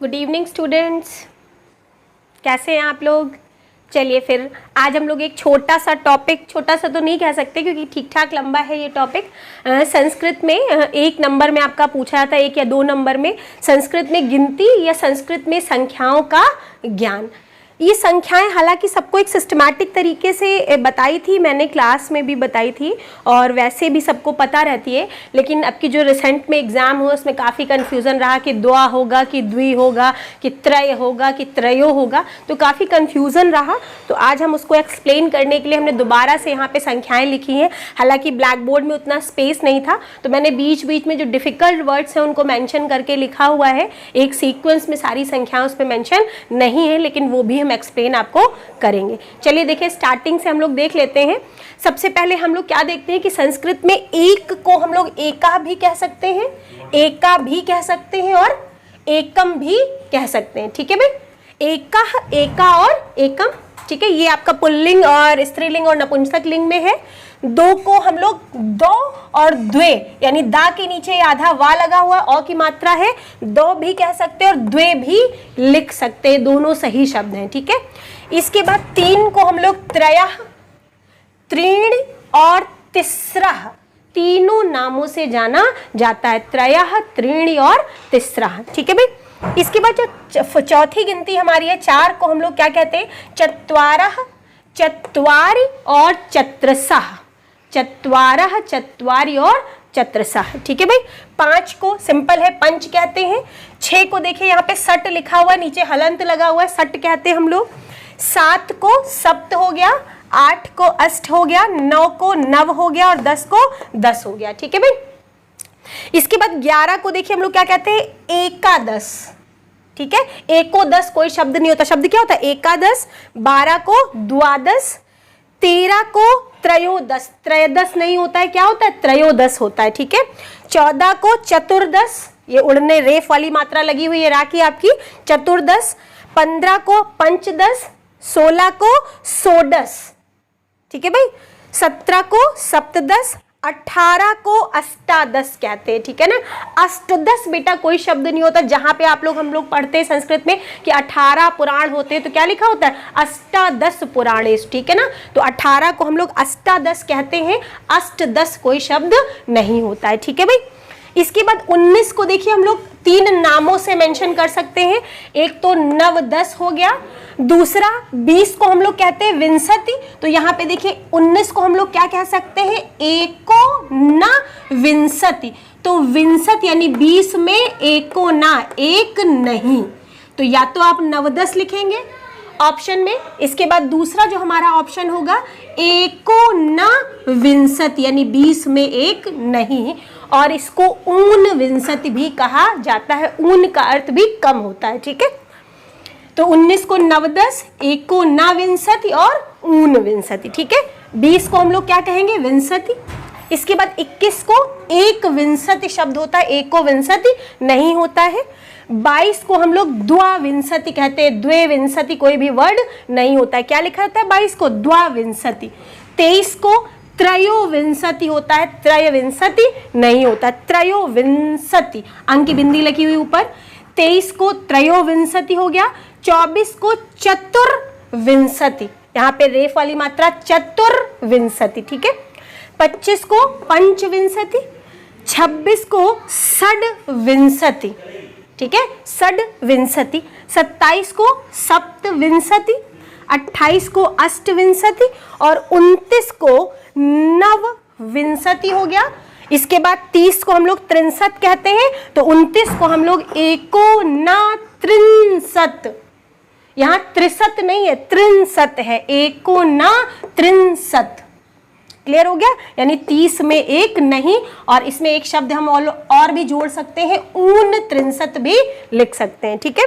Good evening students, कैसे हैं आप लोग। चलिए फिर आज हम लोग एक छोटा सा टॉपिक, छोटा सा तो नहीं कह सकते क्योंकि ठीक ठाक लंबा है ये टॉपिक। संस्कृत में 1 नंबर में आपका पूछा जाता है, 1 या 2 नंबर में संस्कृत में गिनती या संस्कृत में संख्याओं का ज्ञान। ये संख्याएं हालांकि सबको एक सिस्टमैटिक तरीके से बताई थी, मैंने क्लास में भी बताई थी और वैसे भी सबको पता रहती है, लेकिन अब की जो रिसेंट में एग्ज़ाम हुआ उसमें काफ़ी कन्फ्यूज़न रहा कि द्वा होगा कि द्वि होगा कि त्रय होगा कि त्रयो होगा, तो काफ़ी कन्फ्यूज़न रहा। तो आज हम उसको एक्सप्लेन करने के लिए हमने दोबारा से यहाँ पर संख्याएँ लिखी हैं। हालाँकि ब्लैक बोर्ड में उतना स्पेस नहीं था तो मैंने बीच बीच में जो डिफ़िकल्ट वर्ड्स हैं उनको मैंशन करके लिखा हुआ है। एक सीक्वेंस में सारी संख्याएँ उस पर मैंशन नहीं है, लेकिन वो भी हम एक्सप्लेन आपको करेंगे। चलिए देखिए, स्टार्टिंग से हम लोग देख लेते हैं। सबसे पहले हम लोग क्या देखते हैं कि संस्कृत में एक को हम लोग एका भी कह सकते हैं, एका भी कह सकते हैं और एकम भी कह सकते हैं। ठीक है भाई, एका, एका और एकम। ठीक है, ये आपका पुल्लिंग और स्त्रीलिंग और नपुंसक लिंग में है। दो को हम लोग दो और द्वे, यानी दा के नीचे आधा वा लगा हुआ अ की मात्रा है, दो भी कह सकते हैं और द्वे भी लिख सकते हैं, दोनों सही शब्द हैं। ठीक है, इसके बाद 3 को हम लोग त्रयः, त्रीणि और तिस्रः, तीनों नामों से जाना जाता है, त्रयः, त्रीणि और तिस्रः। ठीक है भाई, इसके बाद जो चौथी गिनती हमारी है 4 को हम लोग क्या कहते हैं, चत्वारः, चत्वारि और चत्रसः, चत्वारः, चत्वारि और चत्रसः। ठीक है भाई, 5 को सिंपल है पंच कहते हैं। 6 को देखिए यहाँ पे सट लिखा हुआ है, नीचे हलंत लगा हुआ है, सट कहते हैं हम लोग। 7 को सप्त हो गया, 8 को अष्ट हो गया, 9 को नव हो गया और 10 को 10 हो गया। ठीक है भाई, इसके बाद 11 को देखिए हम लोग क्या कहते हैं, एकादश। ठीक है, एको दस कोई शब्द नहीं होता, शब्द क्या होता है, एकादश। 12 को द्वादश, 13 को त्रयोदश, त्रयोदश नहीं होता है, क्या होता है, त्रयोदश होता है। ठीक है, 14 को चतुर्दश, ये उड़ने रेफ वाली मात्रा लगी हुई है राखी आपकी, चतुर्दश। 15 को पंचदश, 16 को सोडश। ठीक है भाई, 17 को सप्तदश, 18 को अष्टादश कहते हैं। ठीक है ना, अष्टदश बेटा कोई शब्द नहीं होता। जहां पे आप लोग हम लोग पढ़ते हैं संस्कृत में कि 18 पुराण होते हैं तो क्या लिखा होता है, अष्टादश पुराणेश। ठीक है ना, तो 18 को हम लोग अष्टादश कहते हैं, अष्टदश कोई शब्द नहीं होता है। ठीक है भाई, इसके बाद 19 को देखिए हम लोग 3 नामों से मेंशन कर सकते हैं। एक तो नवदश हो गया, दूसरा 20 को हम लोग कहते हैं विंशति। तो यहाँ पे देखिए 19 को हम लोग क्या कह सकते हैं, एको न विंशति। तो विंशति यानी 20 में एको ना, एक नहीं, तो या तो आप नवदश लिखेंगे ऑप्शन में। इसके बाद दूसरा जो हमारा ऑप्शन होगा एको न विंशति, यानी 20 में एक नहीं, और इसको ऊन विंशति भी कहा जाता है। ऊन का अर्थ भी कम होता है। ठीक है, तो 19 को नवदश, एको न विंशति और ऊन विंशति। ठीक है, 20 को हम लोग क्या कहेंगे, विंशति। इसके बाद 21 को एक विंशति शब्द होता है, एको विंशति नहीं होता है। 22 को हम लोग द्वाविंशति कहते हैं, द्वे विंशति कोई भी वर्ड नहीं होता है। क्या लिखा होता है 22 को, द्वाविंशति। 23 को त्रयोविंशति होता है, त्रयविंशति नहीं होता, त्रयोविंशति, अंक की बिंदी लगी हुई ऊपर। 23 को त्रयोविंशति हो गया। 24 को चतुर्विंशति, यहाँ पे रेफ वाली मात्रा, चतुर्विंशति। ठीक है, 25 को पंचविंशति, 26 को षड्विंशति। ठीक है, षड्विंशति। 27 को सप्तविंशति, 28 को अष्टविंशति और 29 को नवविंशति हो गया। इसके बाद 30 को हम लोग त्रिंशत कहते हैं, तो 29 को हम लोग एको न त्रिंशत, यहाँ त्रिशत नहीं है, त्रिंशत है, एको न त्रिंशत। क्लियर हो गया, यानी 30 में एक नहीं, और इसमें एक शब्द हम और भी जोड़ सकते हैं, ऊन त्रिंशत भी लिख सकते हैं। ठीक है,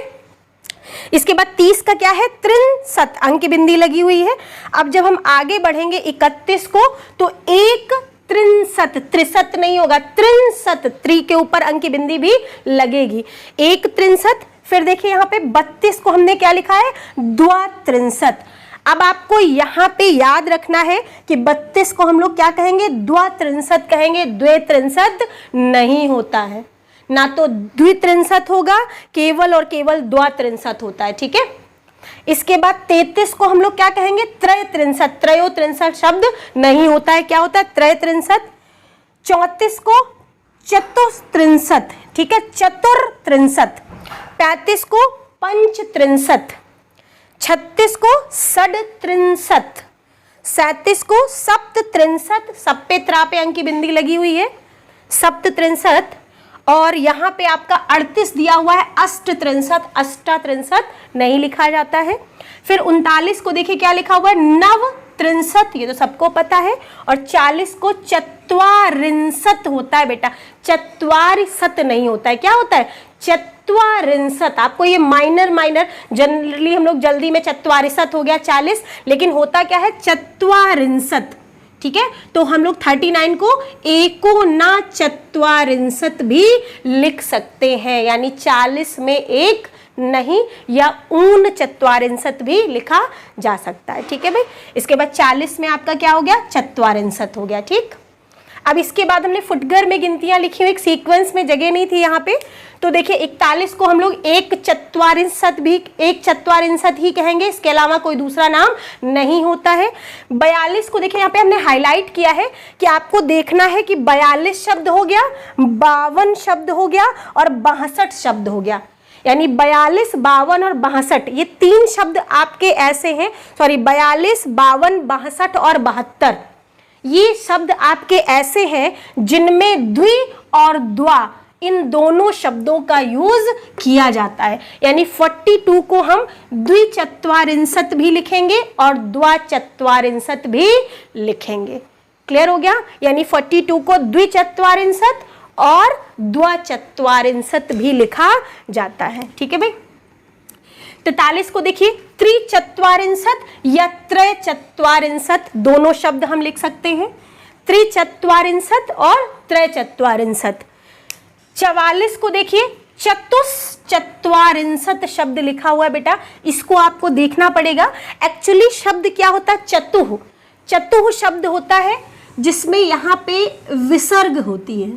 इसके बाद 30 का क्या है, त्रिंशत, अंक की बिंदी लगी हुई है। अब जब हम आगे बढ़ेंगे 31 को, तो एक त्रिंशत, त्रिशत नहीं होगा, त्रिंशत, त्रि के ऊपर अंक की बिंदी भी लगेगी, एक त्रिंशत। फिर देखिए यहाँ पे 32 को हमने क्या लिखा है, द्वात्रिंशत। अब आपको यहाँ पे याद रखना है कि 32 को हम लोग क्या कहेंगे, द्वात्रिंशत कहेंगे, द्वे त्रिंशत नहीं होता है। ना तो द्वित्रिंशत होगा, केवल और केवल द्वात्रिंशत होता है, ठीक है। इसके बाद 33 को हम लोग क्या कहेंगे, त्रयत्रिंशत, त्रयोत्रिंशत शब्द नहीं होता है, क्या होता है, त्रयत्रिंशत। 34 को चतुस्त्रिंशत, ठीक है, चतुर्त्रिंशत। 35 को पंचत्रिंशत। 36 को षड्त्रिंशत। 37 को सप्तत्रिंशत, सप्पे त्रा पे अंक की बिंदी लगी हुई है, सप्तत्रिंशत। और यहाँ पे आपका 38 दिया हुआ है अष्टत्रिंशत, अष्टात्रिंशत नहीं लिखा जाता है। फिर 39 को देखिए क्या लिखा हुआ है, नवत्रिंशत, ये तो सबको पता है। और 40 को चत्वारिंशत होता है बेटा, चत्वारिशत नहीं होता है, क्या होता है, चत्वारिंशत। आपको ये माइनर जनरली हम लोग जल्दी में चत्वारिशत हो गया 40, लेकिन होता क्या है, चत्वारिंशत, ठीक है। तो हम लोग 39 को एकोना चत्वारिंशत भी लिख सकते हैं, यानी 40 में एक नहीं, या ऊन चत्वारिंशत भी लिखा जा सकता है, ठीक है भाई। इसके बाद 40 में आपका क्या हो गया, चत्वारिंशत हो गया, ठीक। अब इसके बाद हमने फुटकर में गिनतियां लिखी हुई, एक सीक्वेंस में जगह नहीं थी यहाँ पे, तो देखिए 41 को हम लोग एक चत्वारिंशत ही कहेंगे, इसके अलावा कोई दूसरा नाम नहीं होता है। 42 को देखिए यहाँ पे हमने हाईलाइट किया है कि आपको देखना है कि 42 शब्द हो गया, 52 शब्द हो गया और 62 शब्द हो गया, यानी 42, 52 और 62 ये 3 शब्द आपके ऐसे हैं, सॉरी 42, 52, 62 और 72 ये शब्द आपके ऐसे हैं जिनमें द्वि और द्वा इन दोनों शब्दों का यूज किया जाता है, यानी 42 को हम द्विचत्वारिंशत भी लिखेंगे और द्वाचत्वारिंशत भी लिखेंगे। क्लियर हो गया, यानी 42 को द्विचत्वारिंशत और द्वाचत्वारिंशत भी लिखा जाता है, ठीक है भाई। 43 को देखिए त्रिचत्वारिंशत या त्रयचत्वारिंशत दोनों शब्द हम लिख सकते हैं, त्रिचत्वारिंशत और त्रयचत्वारिंशत। 44 को देखिए चतुश्चत्वारिंशत शब्द लिखा हुआ है बेटा, इसको आपको देखना पड़ेगा। एक्चुअली शब्द क्या होता है, चतुः, चतुः शब्द होता है जिसमें यहाँ पे विसर्ग होती है,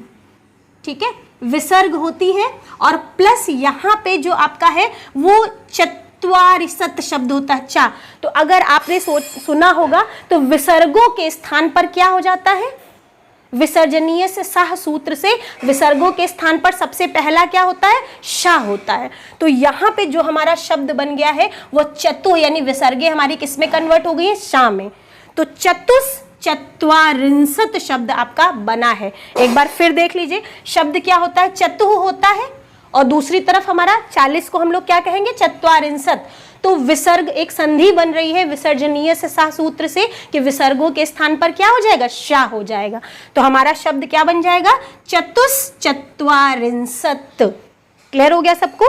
ठीक है, विसर्ग होती है और प्लस यहाँ पे जो आपका है वो चत्वारिशत शब्द होता है, चा। तो अगर आपने सुना होगा तो विसर्गों के स्थान पर क्या हो जाता है, विसर्जनीय से सह सूत्र से विसर्गों के स्थान पर सबसे पहला क्या होता है, शा होता है। तो यहाँ पे जो हमारा शब्द बन गया है वो चतु, यानी विसर्गे हमारी किस में कन्वर्ट हो गई है, शा में। तो चतुश्चत्वारिंशत शब्द आपका बना है। एक बार फिर देख लीजिए, शब्द क्या होता है, चतुः होता है और दूसरी तरफ हमारा 40 को हम लोग क्या कहेंगे, चत्वारिंशत। तो विसर्ग एक संधि बन रही है विसर्जनीय से सा सूत्र से कि विसर्गों के स्थान पर क्या हो जाएगा, शा हो जाएगा। तो हमारा शब्द क्या बन जाएगा, चतुश्चत्वारिंशत। क्लियर हो गया सबको।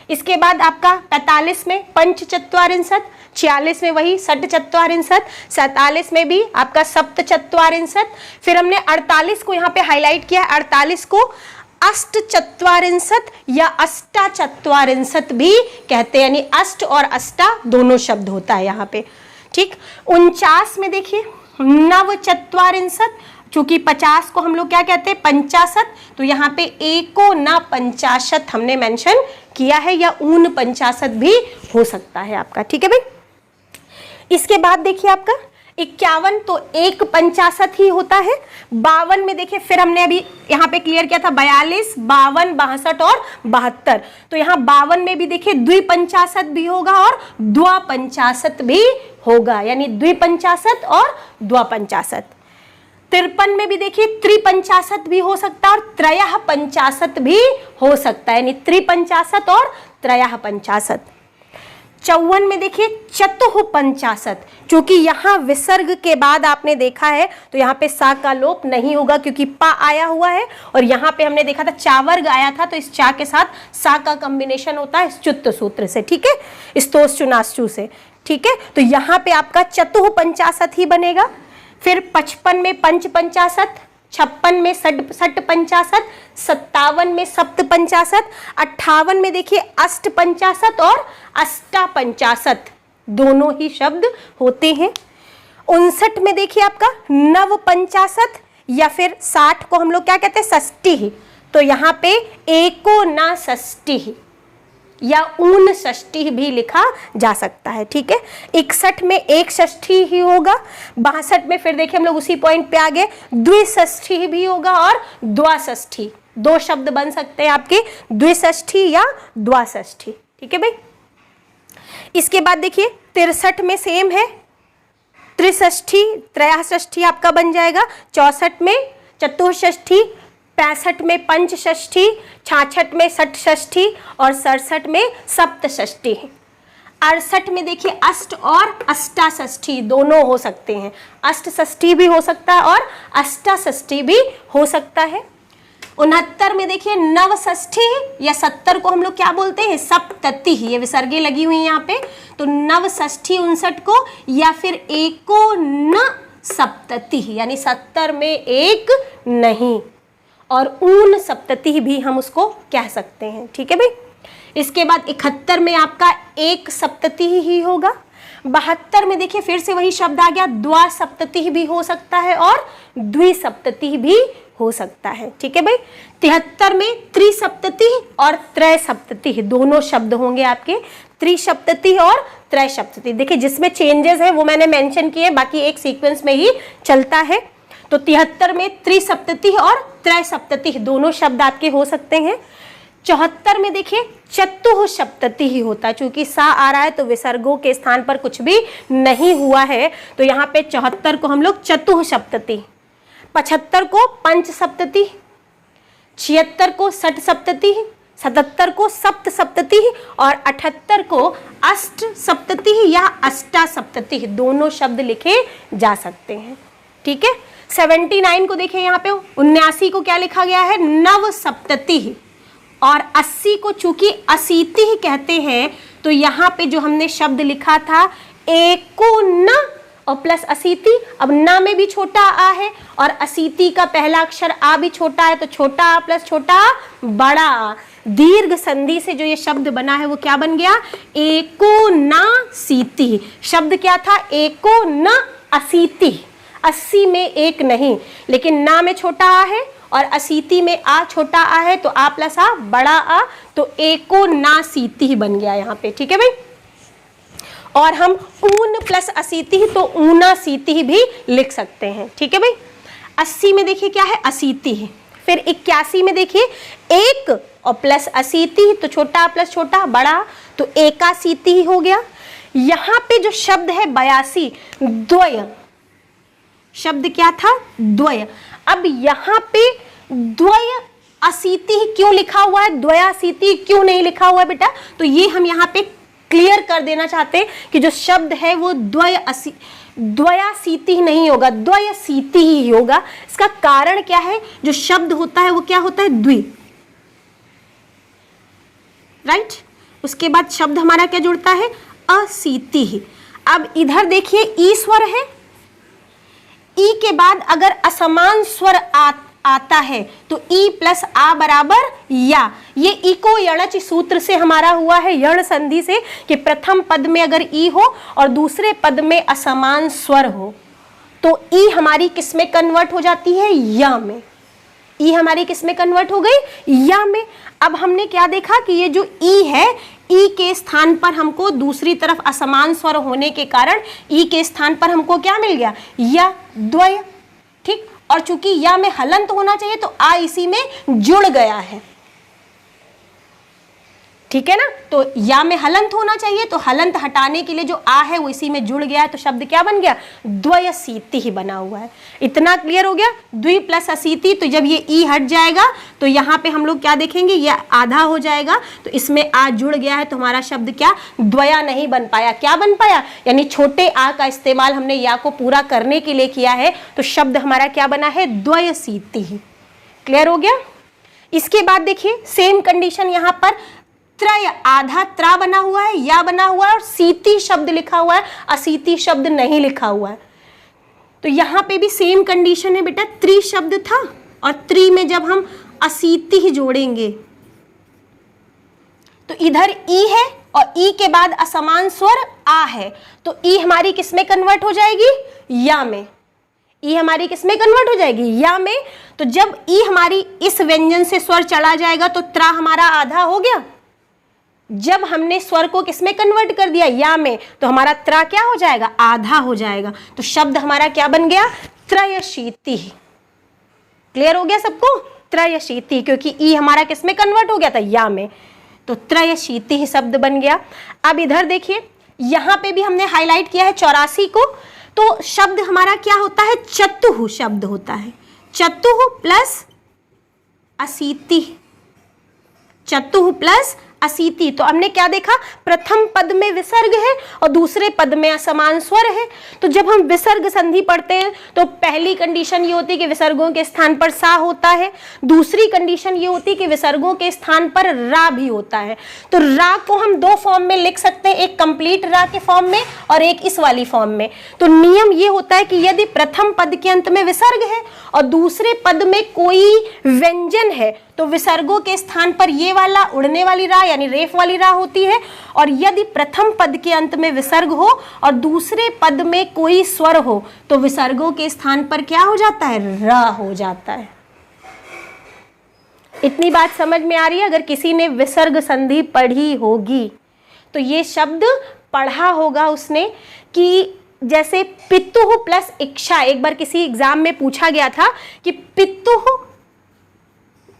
इसके बाद आपका 45 में पंचचत्वारिंशत, 46 में वही षट्चत्वारिंशत, 47 में भी आपका सप्तचत्वारिंशत। फिर हमने 48 को यहाँ पे हाईलाइट किया है, 48 को अष्टचत्वारिंशत या अष्टाचत्वारिंशत भी कहते हैं, यानी अष्ट और अष्टा दोनों शब्द होता है यहाँ पे, ठीक। 49 में देखिए नवचत्वारिंशत, चूंकि 50 को हम लोग क्या कहते हैं, 50, तो यहाँ पे एको ना 50 हमने मेंशन किया है, या ऊन 50 भी हो सकता है आपका, ठीक है भाई। इसके बाद देखिए आपका 51 तो 1/50 ही होता है। 52 में देखिए फिर हमने अभी यहाँ पे क्लियर किया था 42, 52, 62 और 72। तो यहाँ 52 में भी देखिए द्विपंचाशत भी होगा और द्वापंचाशत भी होगा, यानी द्विपंचाशत और द्वापंचाशत। 53 में भी देखिए त्रिपंचाशत भी हो सकता है और त्रयः पंचाशत भी हो सकता है, यानी त्रिपंचाशत और त्रयः पंचाशत। 54 में देखिए चतुः पंचाशत, क्योंकि यहाँ विसर्ग के बाद आपने देखा है तो यहाँ पे सा का लोप नहीं होगा क्योंकि पा आया हुआ है, और यहाँ पे हमने देखा था चा वर्ग आया था, तो इस चा के साथ सा का कॉम्बिनेशन होता है च्युत सूत्र से, ठीक है, स्तोष चुनाश्चु से, ठीक है। तो यहाँ पे आपका चतुः पंचाशत ही बनेगा। फिर 55 में पंचपंचाशत, 56 में षट्पंचाशत, 57 में सप्तपंचाशत, 58 में देखिए अष्टपंचाशत और अष्टापंचाशत दोनों ही शब्द होते हैं। 59 में देखिए आपका नवपंचाशत, या फिर 60 को हम लोग क्या कहते हैं, षष्ठी, तो यहाँ पे एको न षष्ठी या ऊन षष्ठी भी लिखा जा सकता है, ठीक है। 61 में एक षष्ठी ही होगा, 62 में फिर देखिए हम लोग उसी पॉइंट पे आ गए, द्विषष्ठी भी होगा और द्वाषष्ठी, दो शब्द बन सकते हैं आपके, द्विषष्ठी या द्वाषष्ठी, ठीक है भाई। इसके बाद देखिए 63 में सेम है, त्रिषष्ठी, त्रयाषष्ठी आपका बन जाएगा, 64 में चतुष्षष्ठी, 65 में पंचषष्ठी, 66 में षष्ठी और 67 में सप्तषष्ठी। 68 में देखिए अष्ट और अष्टाषष्ठी दोनों हो सकते हैं, अष्टषष्ठी भी हो सकता है और अष्टाषष्ठी भी हो सकता है। 69 में देखिए नवषष्ठी या 70 को हम लोग क्या बोलते हैं, सप्तति, ये विसर्गे लगी हुई है यहाँ पे, तो नवषष्ठी 59 को, या फिर एको न सप्तति यानी 70 में एक नहीं, और ऊन सप्तति भी हम उसको कह सकते हैं, ठीक है भाई। इसके बाद 71 में आपका एक सप्तति ही होगा। 72 में देखिए फिर से वही शब्द आ गया, द्वासप्तति भी हो सकता है और द्विसप्तति भी हो सकता है, ठीक है भाई। 73 में त्रिसप्तति और त्रयसप्तति दोनों शब्द होंगे आपके, त्रिसप्तति और त्रयसप्तति। देखिए जिसमें चेंजेस है वो मैंने मेंशन किए, बाकी एक सीक्वेंस में ही चलता है। तो 73 में त्रिसप्तति और त्रयसप्तति दोनों शब्द आपके हो सकते हैं। 74 में देखिए चतुःसप्तति ही होता है, चूंकि सा आ रहा है तो विसर्गों के स्थान पर कुछ भी नहीं हुआ है, तो यहाँ पे 74 को हम लोग चतुःसप्तति, 75 को पंचसप्तति, 76 को षट्सप्तति, 77 को सप्तसप्तति और 78 को अष्ट सप्तति या अष्टासप्तति दोनों शब्द लिखे जा सकते हैं, ठीक है। 79 को देखिए यहाँ पे, 79 को क्या लिखा गया है, नव सप्तति, और 80 को चूंकि अशीति ही कहते हैं तो यहाँ पे जो हमने शब्द लिखा था एको न और प्लस अशीति, अब न में भी छोटा आ है और अशीति का पहला अक्षर आ भी छोटा है, तो छोटा आ प्लस छोटा आ बड़ा आ, दीर्घ संधि से जो ये शब्द बना है वो क्या बन गया, एको न सीति। शब्द क्या था, एको न अशीति, 80 में एक नहीं, लेकिन ना में छोटा आ है और अशीति में आ छोटा आ है, तो आ प्लस आ बड़ा आ, तो एको ना सीति ही बन गया यहाँ पे, ठीक है भाई। और हम ऊन प्लस अशीति तो ऊना सीति भी लिख सकते हैं, ठीक है भाई। 80 में देखिए क्या है, अशीति। फिर 81 में देखिए एक और प्लस अशीति, तो छोटा प्लस छोटा बड़ा, तो एकाशीति ही हो गया। यहाँ पे जो शब्द है 82, द्वय, शब्द क्या था, द्वय। अब यहाँ पे द्वय अशीति क्यों लिखा हुआ है, द्वयाशीति क्यों नहीं लिखा हुआ है बेटा, तो ये हम यहाँ पे क्लियर कर देना चाहते हैं कि जो शब्द है वो द्वयाशीति नहीं होगा, द्वयशीति ही होगा। इसका कारण क्या है, जो शब्द होता है वो क्या होता है, द्वि, राइट। उसके बाद शब्द हमारा क्या जुड़ता है, अशीति। अब इधर देखिए ई स्वर है, ई के बाद अगर असमान स्वर आता है तो ई प्लस आ बराबर या, ये इको यणच सूत्र से हमारा हुआ है, यण संधि से, कि प्रथम पद में अगर ई हो और दूसरे पद में असमान स्वर हो तो ई हमारी किस में कन्वर्ट हो जाती है, या में। ई हमारी किस में कन्वर्ट हो गई, या में। अब हमने क्या देखा कि ये जो ई है, ई के स्थान पर हमको दूसरी तरफ असमान स्वर होने के कारण ई के स्थान पर हमको क्या मिल गया, या, द्वय, ठीक। और चूंकि या में हलंत होना चाहिए तो आ इसी में जुड़ गया है, ठीक है ना। तो या में हलंत होना चाहिए, तो हलंत हटाने के लिए जो आ है वो इसी में जुड़ गया है, तो शब्द क्या बन गया, द्वयशीति ही बना हुआ है। इतना क्लियर हो गया, द्वि प्लस अशीति, तो जब ये ई हट जाएगा तो यहाँ पे हम लोग क्या देखेंगे, ये आधा हो जाएगा, तो इसमें आ जुड़ गया है, तो हमारा शब्द क्या, द्वया नहीं बन पाया। क्या बन पाया, यानी छोटे आ का इस्तेमाल हमने या को पूरा करने के लिए किया है, तो शब्द हमारा क्या बना है, द्वयशीति ही। क्लियर हो गया। इसके बाद देखिए सेम कंडीशन यहाँ पर, त्रय, आधा त्रा बना हुआ है, या बना हुआ है और सीति शब्द लिखा हुआ है, असीति शब्द नहीं लिखा हुआ है। तो यहाँ पे भी सेम कंडीशन है बेटा, त्रि शब्द था और त्रि में जब हम असीति ही जोड़ेंगे तो इधर ई है और ई के बाद असमान स्वर आ है, तो ई हमारी किस में कन्वर्ट हो जाएगी, या में। ई हमारी किसमें कन्वर्ट हो जाएगी, या में। तो जब ई हमारी इस व्यंजन से स्वर चला जाएगा तो त्रा हमारा आधा हो गया। जब हमने स्वर को किसमें कन्वर्ट कर दिया, या में, तो हमारा त्रा क्या हो जाएगा, आधा हो जाएगा। तो शब्द हमारा क्या बन गया, त्रयशीति। क्लियर हो गया सबको, त्रयशीति, क्योंकि ई हमारा किसमें कन्वर्ट हो गया था, या में। तो त्रयशीति शब्द बन गया। अब इधर देखिए, यहां पे भी हमने हाईलाइट किया है 84 को। तो शब्द हमारा क्या होता है, चतुः शब्द होता है। चतुः प्लस अशीति, चतुः प्लस अशीति। तो हमने क्या देखा, प्रथम पद में विसर्ग है और दूसरे पद में असमान स्वर है। तो जब हम विसर्ग संधि पढ़ते हैं तो पहली कंडीशन ये होती है कि विसर्गों के स्थान पर सा होता है, दूसरी कंडीशन ये होती है कि विसर्गों के स्थान पर रा भी होता है। तो रा को हम दो फॉर्म में लिख सकते हैं, एक कंप्लीट रा के फॉर्म में और एक इस वाली फॉर्म में। तो नियम ये होता है कि यदि प्रथम पद के अंत में विसर्ग है और दूसरे पद में कोई व्यंजन है तो विसर्गों के स्थान पर ये वाला उड़ने वाली रा यानी रेफ वाली रा होती है, और यदि प्रथम पद के अंत में विसर्ग हो और दूसरे पद में कोई स्वर हो तो विसर्गों के स्थान पर क्या हो जाता है, रा हो जाता है। इतनी बात समझ में आ रही है। अगर किसी ने विसर्ग संधि पढ़ी होगी तो ये शब्द पढ़ा होगा उसने कि जैसे पितुः प्लस इच्छा, एक बार किसी एग्जाम में पूछा गया था कि पितुः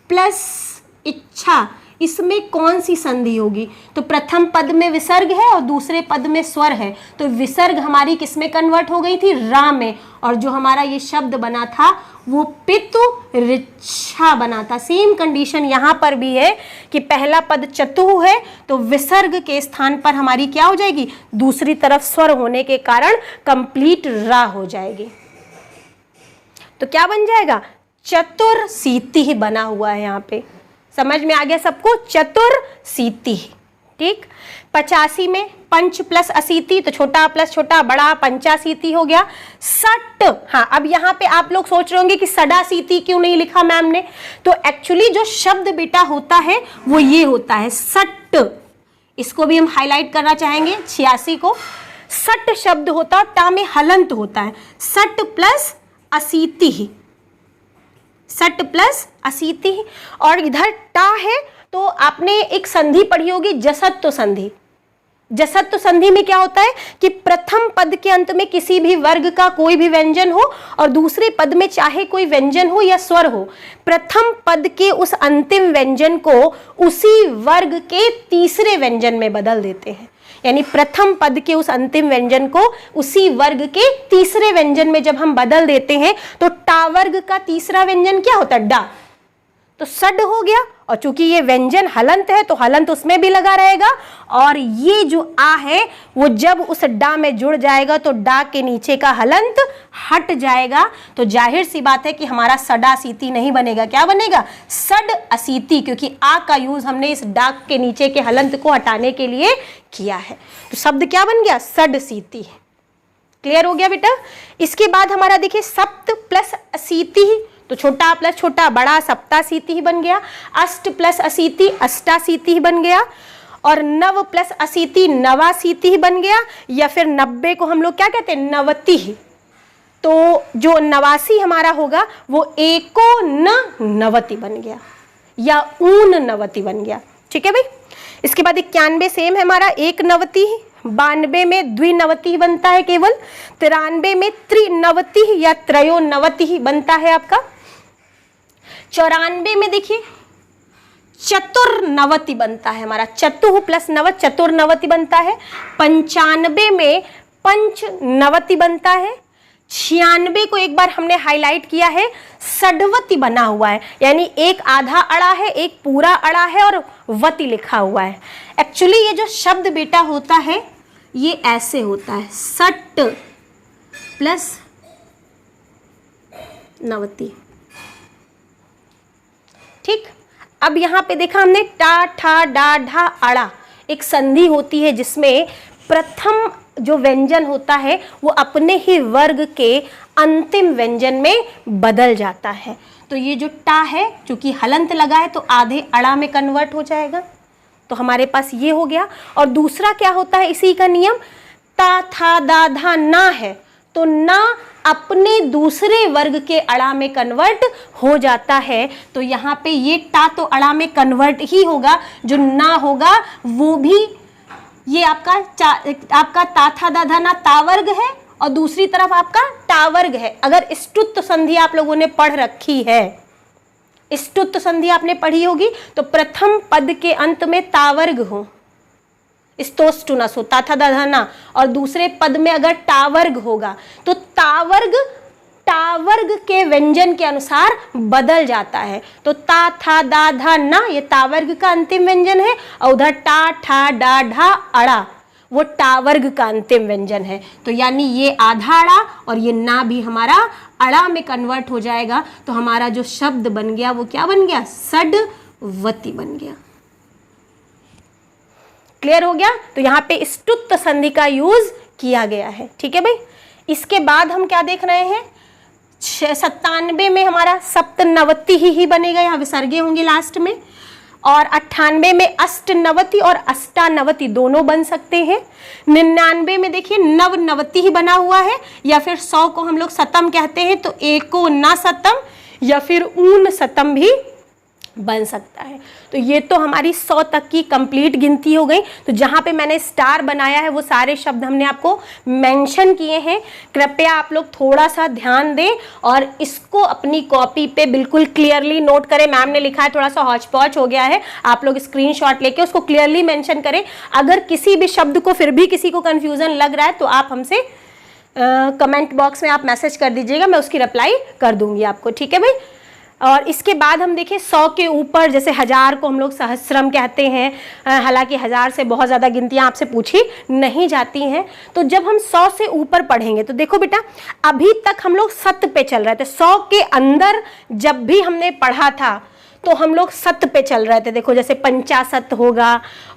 प्लस इच्छा इसमें कौन सी संधि होगी। तो प्रथम पद में विसर्ग है और दूसरे पद में स्वर है, तो विसर्ग हमारी किसमें कन्वर्ट हो गई थी, रा में, और जो हमारा ये शब्द बना था वो पितु रिच्छा बना था। सेम कंडीशन यहां पर भी है कि पहला पद चतुः है तो विसर्ग के स्थान पर हमारी क्या हो जाएगी, दूसरी तरफ स्वर होने के कारण कंप्लीट रा हो जाएगी। तो क्या बन जाएगा, चतुर्सीति बना हुआ है। यहाँ पे समझ में आ गया सबको, चतुर्सीति। ठीक, 85 में पंच प्लस अशीति, तो छोटा प्लस छोटा बड़ा पंचाशीति हो गया। सट, हाँ, अब यहाँ पे आप लोग सोच रहे होंगे कि सडासीति क्यों नहीं लिखा मैम ने। तो एक्चुअली जो शब्द बेटा होता है वो ये होता है सट। इसको भी हम हाईलाइट करना चाहेंगे 86 को। सट शब्द होता है, टा में हलंत होता है, सट प्लस अशीति, सट प्लस अशीति। और इधर टा है तो आपने एक संधि पढ़ी होगी जसत्व संधि। जसत्व संधि में क्या होता है कि प्रथम पद के अंत में किसी भी वर्ग का कोई भी व्यंजन हो और दूसरे पद में चाहे कोई व्यंजन हो या स्वर हो, प्रथम पद के उस अंतिम व्यंजन को उसी वर्ग के तीसरे व्यंजन में बदल देते हैं। यानी प्रथम पद के उस अंतिम व्यंजन को उसी वर्ग के तीसरे व्यंजन में जब हम बदल देते हैं तो टा वर्ग का तीसरा व्यंजन क्या होता है, डा। तो सड हो गया, और चूंकि ये व्यंजन हलंत है तो हलंत उसमें भी लगा रहेगा, और ये जो आ है वो जब उस डा में जुड़ जाएगा तो डा के नीचे का हलंत हट जाएगा। तो जाहिर सी बात है कि हमारा सडासीति नहीं बनेगा, क्या बनेगा, सड असीति, क्योंकि आ का यूज हमने इस डा के नीचे के हलंत को हटाने के लिए किया है। तो शब्द क्या बन गया, सडसीति। क्लियर हो गया बेटा। इसके बाद हमारा देखिए सप्त प्लस अशीति, तो छोटा प्लस छोटा बड़ा सप्ताशीति ही बन गया। अष्ट प्लस अशीति अष्टाशीति ही बन गया। और नव प्लस अशीति नवाशीति ही बन गया। या फिर 90 को हम लोग क्या कहते हैं, नवति ही। तो जो 89 हमारा होगा वो एको न नवति बन गया या ऊन नवति बन गया। ठीक है भाई। इसके बाद 91 सेम है हमारा, एक नवति। 92 में द्विनवति बनता है केवल। 93 में त्रिनवति या त्रयोनवति ही बनता है आपका। 94 में देखिए चतुर्नवति बनता है हमारा, चतुः प्लस नव चतुर्नवति बनता है। 95 में पंचनवति बनता है। 96 को एक बार हमने हाईलाइट किया है, षड्वति बना हुआ है, यानी एक आधा अड़ा है एक पूरा अड़ा है और वति लिखा हुआ है। एक्चुअली ये जो शब्द बेटा होता है ये ऐसे होता है, सट प्लस नवति। ठीक, अब यहां पे देखा हमने टा ठा डा ढा अड़ा, एक संधि होती है जिसमें प्रथम जो व्यंजन होता है वो अपने ही वर्ग के अंतिम व्यंजन में बदल जाता है। तो ये जो टा है चूंकि हलंत लगा है तो आधे अड़ा में कन्वर्ट हो जाएगा। तो हमारे पास ये हो गया। और दूसरा क्या होता है इसी का नियम, ता था दा धा ना है तो ना अपने दूसरे वर्ग के अड़ा में कन्वर्ट हो जाता है। तो यहाँ पे ये टा तो अड़ा में कन्वर्ट ही होगा, जो ना होगा वो भी ये आपका ता था दा धा ना ता वर्ग है और दूसरी तरफ आपका टा वर्ग है। अगर स्तुत्व संधि आप लोगों ने पढ़ रखी है, स्तुत्व संधि आपने पढ़ी होगी, तो प्रथम पद के अंत में ता वर्ग हो, स्तोष्टु न सो ता था दा धा ना, और दूसरे पद में अगर टा वर्ग होगा तो ता वर्ग के व्यंजन के अनुसार बदल जाता है। तो ता था दा धा ना ये ता वर्ग का अंतिम व्यंजन है, और उधर टा ठा डा ढा अड़ा वो टा वर्ग का अंतिम व्यंजन है। तो यानी ये आधा अड़ा और ये ना भी हमारा अड़ा में कन्वर्ट हो जाएगा। तो हमारा जो शब्द बन गया वो क्या बन गया? षड्वती बन गया। क्लियर हो गया? तो यहाँ पे स्तुत्व संधि का यूज किया गया है। ठीक है भाई। इसके बाद हम क्या देख रहे हैं? 97 में हमारा सप्तनवति ही बनेगा, यहाँ विसर्गे होंगे लास्ट में, और 98 में अष्टनवति और अष्टानवति दोनों बन सकते हैं। 99 में देखिए नवनवति ही बना हुआ है, या फिर 100 को हम लोग शतम कहते हैं, तो एको ना शतम या फिर ऊन शतम भी बन सकता है। तो ये तो हमारी 100 तक की कंप्लीट गिनती हो गई। तो जहाँ पे मैंने स्टार बनाया है वो सारे शब्द हमने आपको मेंशन किए हैं। कृपया आप लोग थोड़ा सा ध्यान दें और इसको अपनी कॉपी पे बिल्कुल क्लियरली नोट करें। मैम ने लिखा है थोड़ा सा हौच पौच हो गया है, आप लोग स्क्रीनशॉट लेके उसको क्लियरली मेंशन करें। अगर किसी भी शब्द को फिर भी किसी को कन्फ्यूजन लग रहा है तो आप हमसे कमेंट बॉक्स में आप मैसेज कर दीजिएगा, मैं उसकी रिप्लाई कर दूंगी आपको। ठीक है भाई। और इसके बाद हम देखें 100 के ऊपर, जैसे 1000 को हम लोग सहस्रम कहते हैं, हालांकि 1000 से बहुत ज़्यादा गिनतियाँ आपसे पूछी नहीं जाती हैं। तो जब हम 100 से ऊपर पढ़ेंगे तो देखो बेटा, अभी तक हम लोग शत पे चल रहे थे। 100 के अंदर जब भी हमने पढ़ा था तो हम लोग शत पे चल रहे थे। देखो जैसे 50 होगा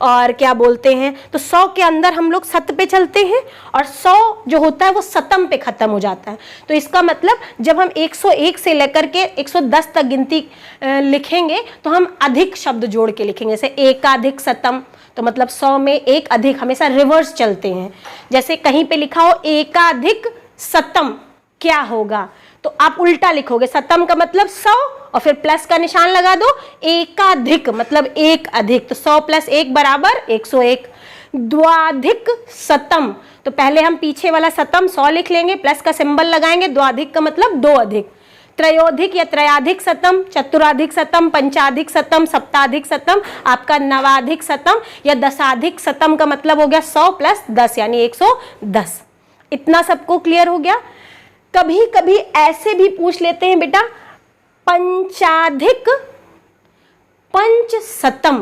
और क्या बोलते हैं, तो 100 के अंदर हम लोग शत पे चलते हैं और 100 जो होता है वो शतम पे खत्म हो जाता है। तो इसका मतलब जब हम 101 से लेकर के 110 तक गिनती लिखेंगे तो हम अधिक शब्द जोड़ के लिखेंगे। जैसे एकाधिक शतम, तो मतलब 100 में एक अधिक, हमेशा रिवर्स चलते हैं। जैसे कहीं पे लिखा हो एकाधिक शतम क्या होगा, तो आप उल्टा लिखोगे। शतम का मतलब 100 और फिर प्लस का निशान लगा दो, एकाधिक मतलब एक अधिक, तो 100 + 1 = 101। द्वाधिक शतम, तो पहले हम पीछे वाला शतम 100 लिख लेंगे, प्लस का सिंबल लगाएंगे, द्वाधिक का मतलब दो अधिक। त्रयोधिक या त्रयाधिक शतम, चतुराधिक शतम, पंचाधिक शतम, सप्ताधिक शतम, आपका नवाधिक शतम या दशाधिक शतम का मतलब हो गया 100 + 10 यानी 110। इतना सबको क्लियर हो गया? कभी कभी ऐसे भी पूछ लेते हैं बेटा, पंचाधिक पंचशतम,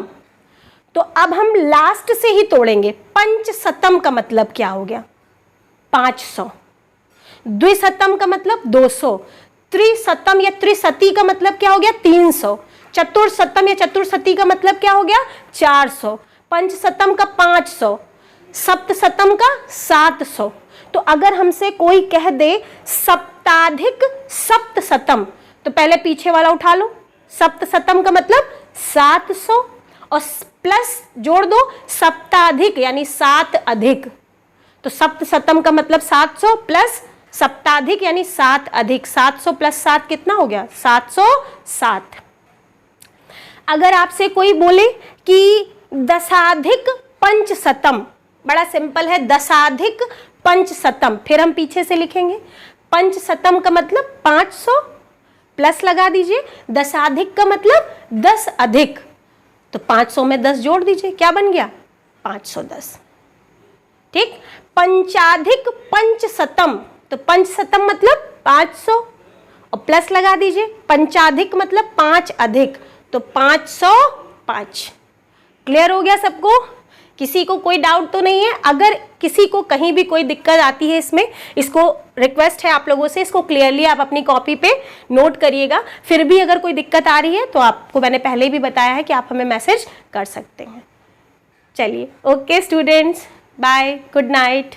तो अब हम लास्ट से ही तोड़ेंगे। पंचशतम का मतलब क्या हो गया? 500। द्विशतम का मतलब 200। त्रिशतम या त्रिशती का मतलब क्या हो गया? 300। चतुर्शतम या चतुर्शती का मतलब क्या हो गया? 400। पंचशतम का 500। सप्तशतम का 700। तो अगर हमसे कोई कह दे सप्ताधिक सप्तशतम, तो पहले पीछे वाला उठा लो। सप्तशतम का मतलब 700 और प्लस जोड़ दो सप्ताधिक यानी 7 अधिक, तो सप्तशतम का मतलब 700 प्लस सप्ताधिक यानी 7 अधिक। 700 + 7 कितना हो गया? 707। अगर आपसे कोई बोले कि दशाधिक पंचशतम, बड़ा सिंपल है, दशाधिक पंचशतम, फिर हम पीछे से लिखेंगे। पंचशतम का मतलब 500 प्लस लगा दीजिए, दशाधिक का मतलब 10 अधिक, तो 500 में 10 जोड़ दीजिए, क्या बन गया? 510। ठीक। पंचाधिक पंचशतम, तो पंचशतम मतलब 500 और प्लस लगा दीजिए, पंचाधिक मतलब 5 अधिक, तो 505। क्लियर हो गया सबको? किसी को कोई डाउट तो नहीं है? अगर किसी को कहीं भी कोई दिक्कत आती है इसमें, इसको रिक्वेस्ट है आप लोगों से, इसको क्लियरली आप अपनी कॉपी पे नोट करिएगा। फिर भी अगर कोई दिक्कत आ रही है तो आपको मैंने पहले भी बताया है कि आप हमें मैसेज कर सकते हैं। चलिए, okay students, bye, good night.